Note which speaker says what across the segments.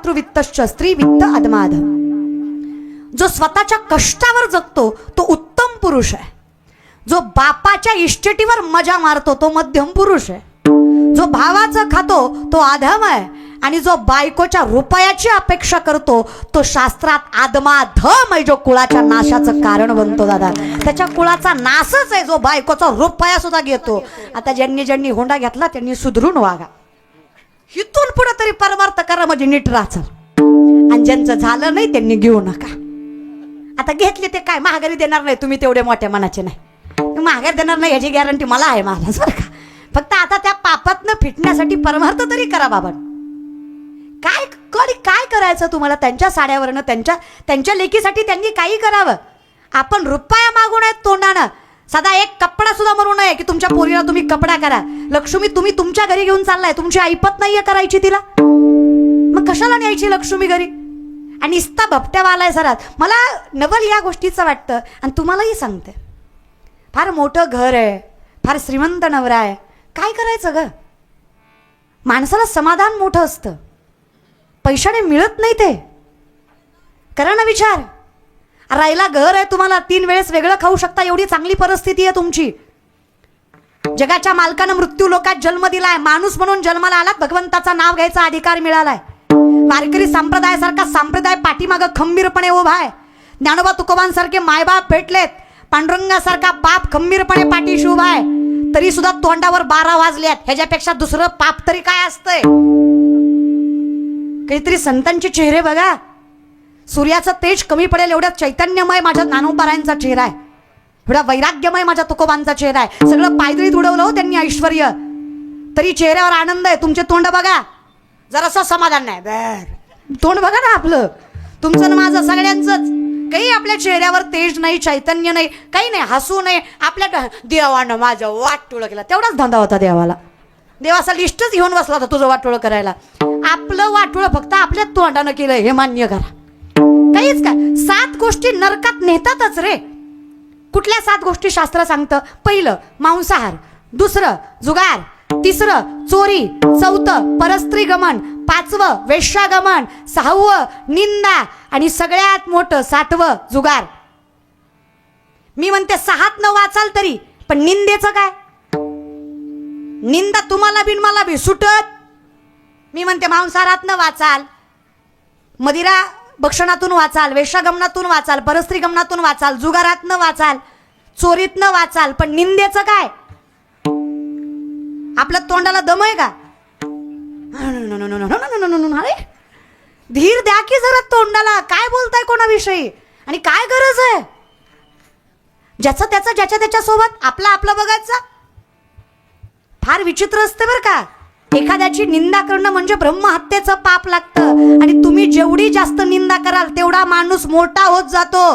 Speaker 1: मातृवित्तश्च स्त्री वित्त अधमाध. जो स्वतःच्या कष्टावर जगतो तो उत्तम पुरुष आहे. जो बापाच्या इस्टेटीवर मजा मारतो तो मध्यम पुरुष आहे. जो भावाचं खातो तो आधम आहे. आणि जो बायकोच्या रुपयाची अपेक्षा करतो तो शास्त्रात आदमाधम आहे, जो कुळाच्या नाशाचं कारण बनतो. दादा, त्याच्या कुळाचा नाशच आहे जो बायकोचा रुपया सुद्धा घेतो. आता ज्यांनी ज्यांनी होंडा घेतला त्यांनी सुधरून वागा. इथून पुढे तरी परमार्थ करा म्हणजे नीट राहचाल. आणि ज्यांचं झालं नाही त्यांनी घेऊ नका. आता घेतले ते काय महागारी देणार नाही, तुम्ही तेवढे मोठ्या मनाचे नाही. महागारी देणार नाही याची गॅरंटी मला आहे, मला बरं का. फक्त आता त्या पापातनं फिटण्यासाठी परमार्थ तरी करा बाबा. काय करायचं तुम्हाला? त्यांच्या साड्यावरनं त्यांच्या लेकीसाठी त्यांनी काही करावं. आपण रुपया मागू नयेत तोंडानं. साधा एक कपडा सुद्धा म्हणू नये की तुमच्या पोरीला तुम्ही कपडा करा. लक्ष्मी तुम्ही तुमच्या घरी घेऊन चाललाय, तुमची ऐपत नाहीये करायची तिला, मग कशाला न्यायची लक्ष्मी घरी? आणि इस्ता भपट्यावालाय सरात. मला नवल या गोष्टीचं वाटतं. आणि तुम्हालाही सांगते, फार मोठं घर आहे, फार श्रीमंत नवरा आहे, काय करायचं ग? माणसाला समाधान मोठं असतं, पैशाने मिळत नाही ते. करा ना विचार. राहिला घर आहे तुम्हाला, 3 वेळेस वेगळं खाऊ शकता एवढी चांगली परिस्थिती आहे तुमची. जगाच्या मालकानं मृत्यू लोकात जन्म दिलाय. माणूस म्हणून जन्माला आलात, भगवंताचा नाव घ्यायचा अधिकार मिळालाय. वारकरी संप्रदायासारखा संप्रदाय पाठीमागं खंबीरपणे उभा आहे. ज्ञानोबा तुकोबांसारखे मायबाप भेटलेत. पांडुरंगासारखा बाप खंबीरपणे पाठीशी उभा आहे. तरी सुद्धा तोंडावर 12 वाजल्यात. ह्याच्यापेक्षा दुसरं पाप तरी काय असतंय? काहीतरी संतांचे चेहरे बघा. सूर्याचं तेज कमी पडेल एवढ्या चैतन्यमय माझ्या ज्ञानोबारायांचा चेहरा आहे. एवढा वैराग्यमय माझ्या तुकोबांचा चेहरा आहे. सगळं पायदळीत उडवलं हो त्यांनी ऐश्वर, तरी चेहऱ्यावर आनंद आहे. तुमचे तोंड बघा, जरासं समाधान नाही. तोंड बघा ना आपलं, तुमचं ना माझं सगळ्यांचंच. काही आपल्या चेहऱ्यावर तेज नाही, चैतन्य नाही, काही नाही. हसू नाही. आपल्या देवानं माझं वाटोळं केलं, तेवढाच धंदा होता देवाला. देवाचा लिस्टच घेऊन बसला होता तुझं वाटोळं करायला. आपलं वाटोळं फक्त आपल्या तोंडानं केलं हे मान्य करा. काहीच काय. 7 गोष्टी नरकात नेतातच रे. कुठल्या 7 गोष्टी शास्त्र सांगतं? पहिलं मांसाहार, दुसरं जुगार, तिसरं चोरी, चौथं परस्त्री गमन, 5वं वेश्यागमन, 6वं निंदा आणि सगळ्यात मोठं 7वं जुगार. मी म्हणते 6त न वाचाल तरी, पण निंदेचं काय? निंदा तुम्हाला बिन मला बी सुटत. मी म्हणते मांसाहारात न वाचाल, मदिरा भक्षणातून वाचाल, वेश्यागमनातून वाचाल, परस्त्री गमनातून वाचाल, जुगारात न वाचाल, चोरीत न वाचाल, पण निंदेचं काय? आपल्या तोंडाला दम आहे का? अरे धीर द्या की जरा तोंडाला. काय बोलताय कोणाविषयी आणि काय गरज आहे? ज्याचं त्याचं ज्याच्या त्याच्या सोबत आपलं आपलं बघायचं. फार विचित्र असते बरं का. एखाद्याची निंदा करणं म्हणजे ब्रह्महत्येचं पाप लागतं. आणि तुम्ही जेवढी जास्त निंदा कराल तेवढा माणूस मोठा होत जातो.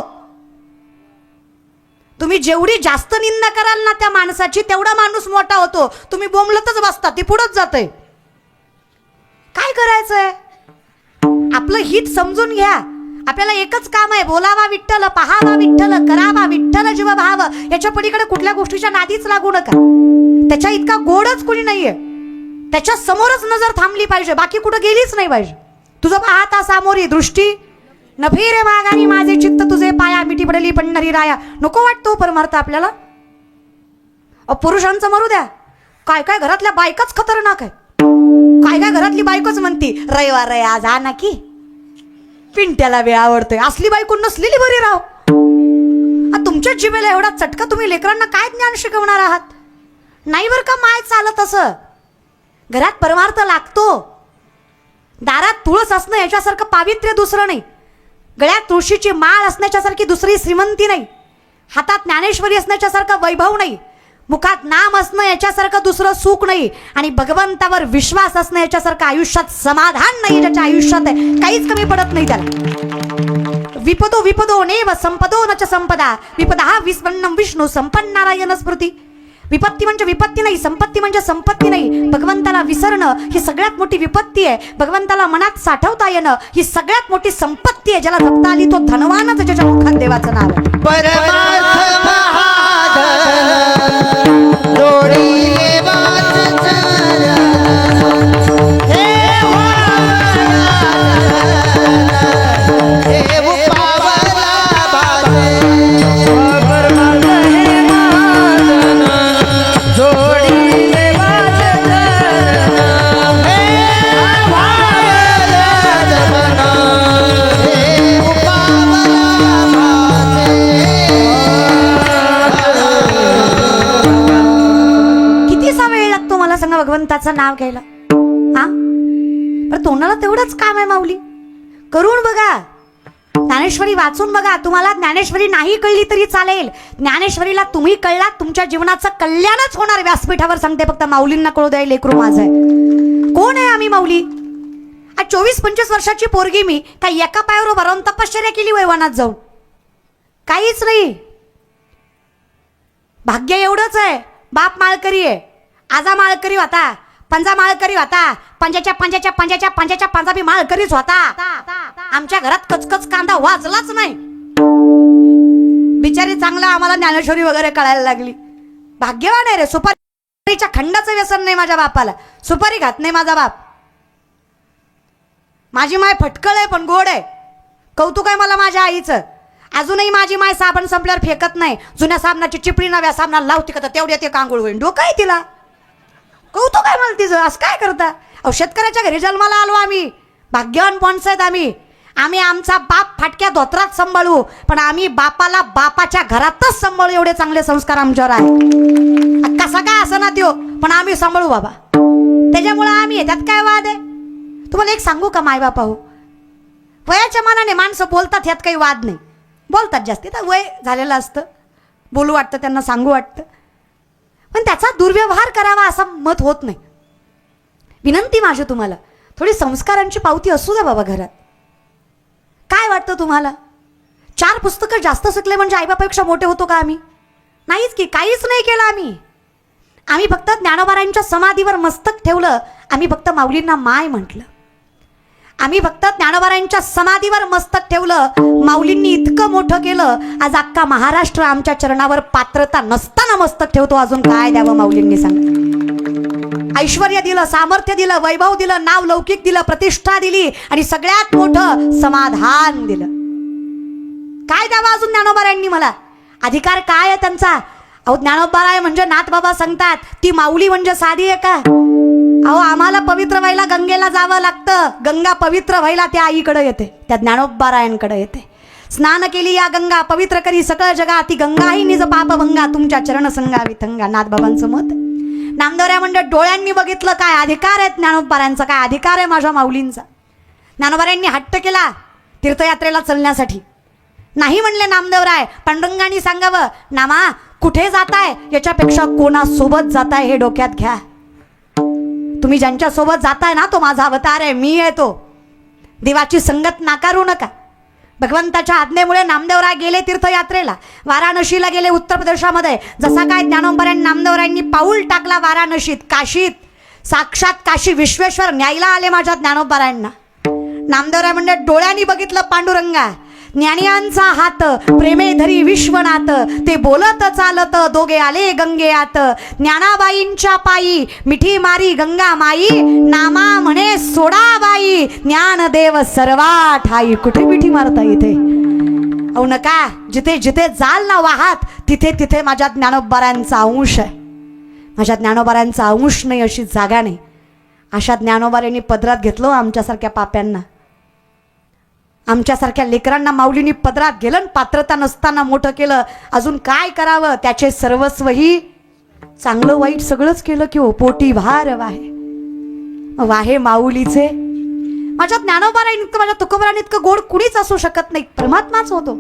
Speaker 1: तुम्ही जेवढी जास्त निंदा कराल ना त्या माणसाची तेवढा माणूस मोठा होतो. तुम्ही बोंबलतच बसता, ती पुढंच जाते. काय करायचंय? आपलं हित समजून घ्या. आपल्याला एकच काम आहे, बोलावा विठ्ठल, पहावा विठ्ठल, करावा विठ्ठल जीव भाव. याच्या पलीकडे कुठल्या गोष्टीच्या नादीच लागू नका. त्याच्या इतका गोडच कुणी नाहीये. त्याच्या समोरच नजर थांबली पाहिजे, बाकी कुठं गेलीच नाही पाहिजे. तुझं पाहता सामोरी दृष्टी न फिरे मागानी माझे चित्त तुझे पाया, मिठी पडली पंढरी राया. नको वाटतो परमार्थ आपल्याला? पुरुषांचं मरू द्या. काय काय घरातल्या बायकाच खतरनाक आहे. काय काय घरातली बायकोच म्हणती रविवार रे आज आ ना की पिंट्याला वेळ आवडतोय. असली बायको नसलेली बरी राव. तुमच्या जिभेला एवढा चटका, तुम्ही लेकरांना काय ज्ञान शिकवणार आहात? नाही बरं का माय चालत असं. घरात परमार्थ लागतो. दारात तुळस असणं याच्यासारखं पावित्र्य दुसरं नाही. गळ्यात तुळशीची माळ असण्याच्यासारखी दुसरी श्रीमंती नाही. हातात ज्ञानेश्वरी असण्याच्यासारखं वैभव नाही. मुखात नाम असणं याच्यासारखं दुसरं सुख नाही. आणि भगवंतावर विश्वास असणं याच्यासारखं आयुष्यात समाधान नाही. ज्याच्या आयुष्यात आहे काहीच कमी पडत नाही त्याला. विपदो विपदो नेव संपदो नच संपदा, विपदा विस्पन्नम विष्णू संपन्न नारायण स्मृती. विपत्ती म्हणजे विपत्ती नाही, संपत्ती म्हणजे संपत्ती नाही. भगवंताला विसरणं ही सगळ्यात मोठी विपत्ती आहे. भगवंताला मनात साठवता येणं ही सगळ्यात मोठी संपत्ती आहे. ज्याला जपता आली तो धनवानच, ज्याच्या मुखात देवाचं नाव आहे.
Speaker 2: परमार्थ महाधन जोडी वाच
Speaker 1: देवाचं नाव घ्यायला? हा, पण तोंडाला तेवढंच काम आहे माऊली. करून बघा, ज्ञानेश्वरी वाचून बघा. तुम्हाला ज्ञानेश्वरी नाही कळली तरी चालेल, ज्ञानेश्वरीला तुम्ही कळलात, तुमच्या जीवनाचं कल्याणच होणार. व्यासपीठावर सांगते, फक्त माऊलींना कळू द्याय लेकरू माझं आहे. कोण आहे आम्ही माऊली? आज 24-25 वर्षाची पोरगी मी, काय एका पायावर उभा राहून तपश्चर्या केली वैवानात जाऊन? काहीच नाही. भाग्य एवढंच आहे, बाप माळकरी आहे, आजा माळकरी होता, पंजा माळकरी होता, पंजाच्या पंजाबी माळकरीच होता. आमच्या घरात कचकच कांदा वाजलाच नाही. बिचारी चांगला आम्हाला ज्ञानेश्वरी वगैरे कळायला लागली. भाग्यवान आहे रे. सुपारीच्या खंडाचं व्यसन नाही माझ्या बापाला, सुपारी खात नाही माझा बाप. माझी माय फटकळ आहे पण गोड आहे. कौतुक आहे मला माझ्या आईचं. अजूनही माझी माय साबण संपल्यावर फेकत नाही. जुन्या साबणाची चिपळी नव्या साबणाला लावती का तेवढ्या ते कांगुळ होईल. डोकं आहे तिला. कौतुक आहे मला तिचं. असं काय करता? अहो, शेतकऱ्याच्या घरी जन्माला आलो आम्ही. भाग्यवान माणसं आहेत आम्ही. आम्ही आमचा बाप फाटक्या धोत्रात सांभाळू, पण आम्ही बापाला बापाच्या घरातच सांभाळू. एवढे चांगले संस्कार आमच्यावर आहे. कसा काय असं ना त्यो, पण आम्ही सांभाळू बाबा. त्याच्यामुळे आम्ही याच्यात काय वाद आहे? तुम्हाला एक सांगू का मायबापा हो, वयाच्या मानाने माणसं बोलतात, ह्यात काही वाद नाही. बोलतात जास्ती, तर वय झालेलं असतं, बोलू वाटतं त्यांना, सांगू वाटतं, पण त्याचा दुर्व्यवहार करावा असं मत होत नाही. विनंती माझी तुम्हाला, थोडी संस्कारांची पावती असू द्या बाबा घरात. काय वाटतं तुम्हाला? 4 पुस्तकं जास्त शिकले म्हणजे आईबापापेक्षा मोठे होतो का आम्ही? नाहीच की. काहीच नाही केलं आम्ही. आम्ही फक्त ज्ञानोबारायांच्या समाधीवर मस्तक ठेवलं. आम्ही फक्त माऊलींना माय म्हटलं. आम्ही फक्त ज्ञानोबारायांच्या समाधीवर मस्तक ठेवलं. माऊलींनी इतकं मोठं केलं. आज अख्खा महाराष्ट्र आमच्या चरणावर पात्रता नसताना मस्तक ठेवतो. अजून काय द्यावं माऊलींनी सांगा? ऐश्वर्य दिलं, सामर्थ्य दिलं, वैभव दिलं, नाव लौकिक दिलं, प्रतिष्ठा दिली, आणि सगळ्यात मोठं समाधान दिलं. काय द्यावं अजून ज्ञानोबारायांनी मला? अधिकार काय आहे त्यांचा? अहो, ज्ञानोबाराय म्हणजे नाथबाबा सांगतात, ती माऊली म्हणजे साधी आहे का? अहो, आम्हाला पवित्र व्हायला गंगेला जावं लागतं. गंगा पवित्र व्हायला त्या आईकडे येते, त्या ज्ञानोबारायांकडे येते. स्नान केली या गंगा, पवित्र करी सकळ जगा, ती गंगाही निज पाप भंगा, तुमच्या चरण संगा विथंगा. नाथबाबांचं मत. नामदेवराय म्हणजे डोळ्यांनी बघितलं. काय अधिकार आहे ज्ञानोबारायांचा? काय अधिकार आहे माझ्या माऊलींचा? ज्ञानोबारायांनी हट्ट केला तीर्थयात्रेला चलण्यासाठी. नाही म्हणले नामदेवराय. पांडुरंगाने सांगावं, नामा कुठे जाताय याच्यापेक्षा कोणासोबत जाताय हे डोक्यात घ्या. तुम्ही ज्यांच्या सोबत जाताय ना, तो माझा अवतार आहे, मी आहे तो. देवाची संगत नाकारू नका. भगवंताच्या आज्ञेमुळे नामदेवराय गेले तीर्थयात्रेला, वाराणसीला गेले, उत्तर प्रदेशामध्ये. जसा काय ज्ञानोबारायांनी नामदेवरायांनी पाऊल टाकला वाराणसीत, काशीत, साक्षात काशी विश्वेश्वर न्यायला आले माझ्या ज्ञानोबारायांना. नामदेवराय म्हणजे डोळ्यांनी बघितलं पांडुरंगा. ज्ञानियांचा हात प्रेमे धरी विश्वनाथ, ते बोलत चालत दोघे आले गंगेयात. ज्ञानाबाईंच्या पायी मिठी मारी गंगा माई, नामा म्हणे सोडाबाई, ज्ञानदेव सर्वा ठाई. कुठे मिठी मारता इथे? अहो नका. जिथे जिथे जाल ना वाहात, तिथे तिथे माझ्या ज्ञानोबारायांचा अंश आहे. माझ्या ज्ञानोबारायांचा अंश नाही अशी जागा नाही. अशा ज्ञानोबारायांनी पदरात घेतलं आमच्यासारख्या पाप्यांना. आमच्यासारख्या लेकरांना माऊलींनी पदरात गेलं, पात्रता नसताना मोठं केलं. अजून काय करावं? त्याचे सर्वस्व ही चांगलं वाईट सगळंच केलं की हो. पोटी भार वाहे वाहे माऊलीचे. माझ्या ज्ञानोबाराइतकं, माझ्या तुकोबाराइतकं गोड कुणीच असू शकत नाही. परमात्माच होतो.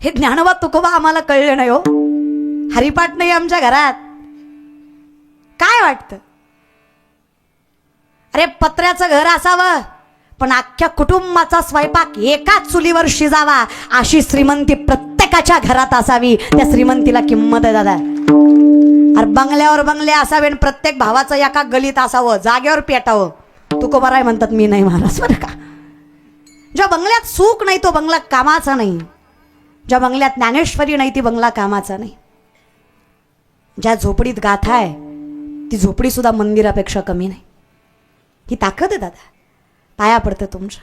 Speaker 1: हे ज्ञानोबा तुकोबा आम्हाला कळले नाही हो. हरिपाठ नाही आमच्या घरात. काय वाटतं? अरे पत्र्याचं घर असावं, पण अख्ख्या कुटुंबाचा स्वयंपाक एकाच चुलीवर शिजावा, अशी श्रीमंती प्रत्येकाच्या घरात असावी. त्या श्रीमंतीला किंमत आहे दादा. अरे बंगल्यावर बंगले असावे, प्रत्येक भावाचं एका गलीत असावं, जागेवर पेटावं. तुकोबाराय म्हणतात मी नाही महाराज बरं का. ज्या बंगल्यात सुख नाही तो बंगला कामाचा नाही. ज्या बंगल्यात ज्ञानेश्वरी नाही ती बंगला कामाचा नाही. ज्या झोपडीत गाथा आहे ती झोपडी सुद्धा मंदिरापेक्षा कमी नाही. ही ताकद आहे दादा. पाया पडतं तुमच्या.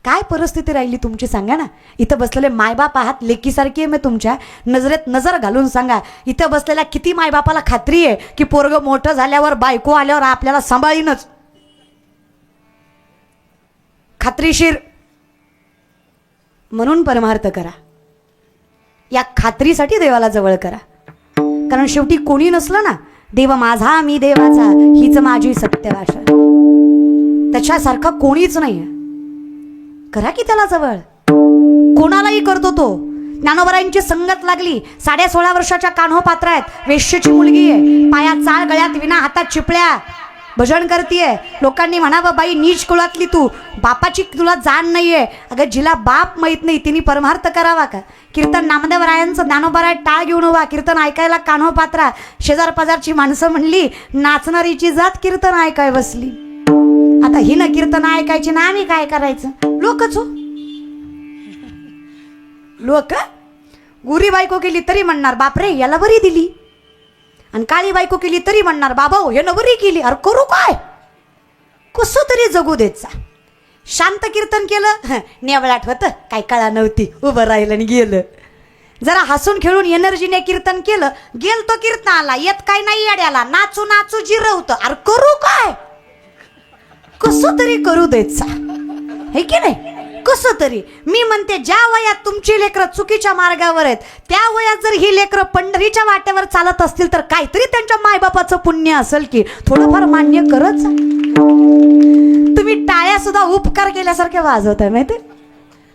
Speaker 1: काय परिस्थिती राहिली तुमची सांगा ना. इथं बसलेले मायबाप आहात, लेकीसारखी आहे मी तुमच्या. नजरेत नजर घालून सांगा, इथं बसलेल्या किती मायबापाला खात्री आहे की पोरग मोठं झाल्यावर, बायको आल्यावर आपल्याला सांभाळीनच? खात्रीशीर. म्हणून परमार्थ करा. या खात्रीसाठी देवाला जवळ करा. कारण शेवटी कोणी नसलं ना, देव माझा मी देवाचा, हीच माझी सत्य भाषा. त्याच्यासारखं कोणीच नाही. करा की त्याला जवळ, कोणालाही करतो तो. ज्ञानोबरायांची संगत लागली. 16.5 वर्षाच्या कान्होपात्र आहेत, वेश्येची मुलगी आहे, पायात चाळ, गळ्यात विना, हातात चिपळ्या, भजन करतीये. लोकांनी म्हणावं बाई नीच कुळातली तू, बापाची तुला जाण नाहीये. अगं जिला बाप माहीत नाही तिने परमार्थ करावा का? कीर्तन नामदेवरायांचं ज्ञानोबराय टाळ घेऊन उभा, कीर्तन ऐकायला कान्होपात्रा. शेजार पाजारची माणसं म्हणली नाचणारीची जात कीर्तन ऐकाय बसली. आता हिनं कीर्तन ऐकायची ना आम्ही काय करायचं? लोकच हो, लोक. गुरी बायको केली तरी म्हणणार बापरे याला बरी दिली, आणि काळी बायको केली तरी म्हणणार बाबा हे नवरी केली. अरे करू काय, कसं तरी जगू देत. शांत कीर्तन केलं, नेवळाट होतं, काय कळा नव्हती, उभं राहिलं आणि गेलं. जरा हसून खेळून एनर्जीने कीर्तन केलं, गेल तो कीर्तनाला, येत काय नाही येड्याला, नाचू नाचू जिरवतं. अरे करू काय, कसं तरी करू देत हे की नाही, कसं तरी. मी म्हणते ज्या वयात तुमची लेकरं चुकीच्या मार्गावर आहेत, त्या वयात जर ही लेकरं पंढरीच्या वाटेवर चालत असतील तर काहीतरी त्यांच्या मायबापाचं पुण्य असेल की, थोडंफार मान्य करत. तुम्ही टाळ्या सुद्धा उपकार केल्यासारख्या वाजवताय माहिती.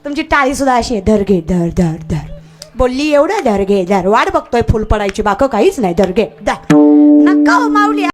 Speaker 1: तुमची टाळी सुद्धा अशी आहे, धर घे धर धर धर, बोलली एवढं धर घे धर, वाट बघतोय फुल पडायची, बाक काहीच नाही, धर घे धर. नका हो माऊली.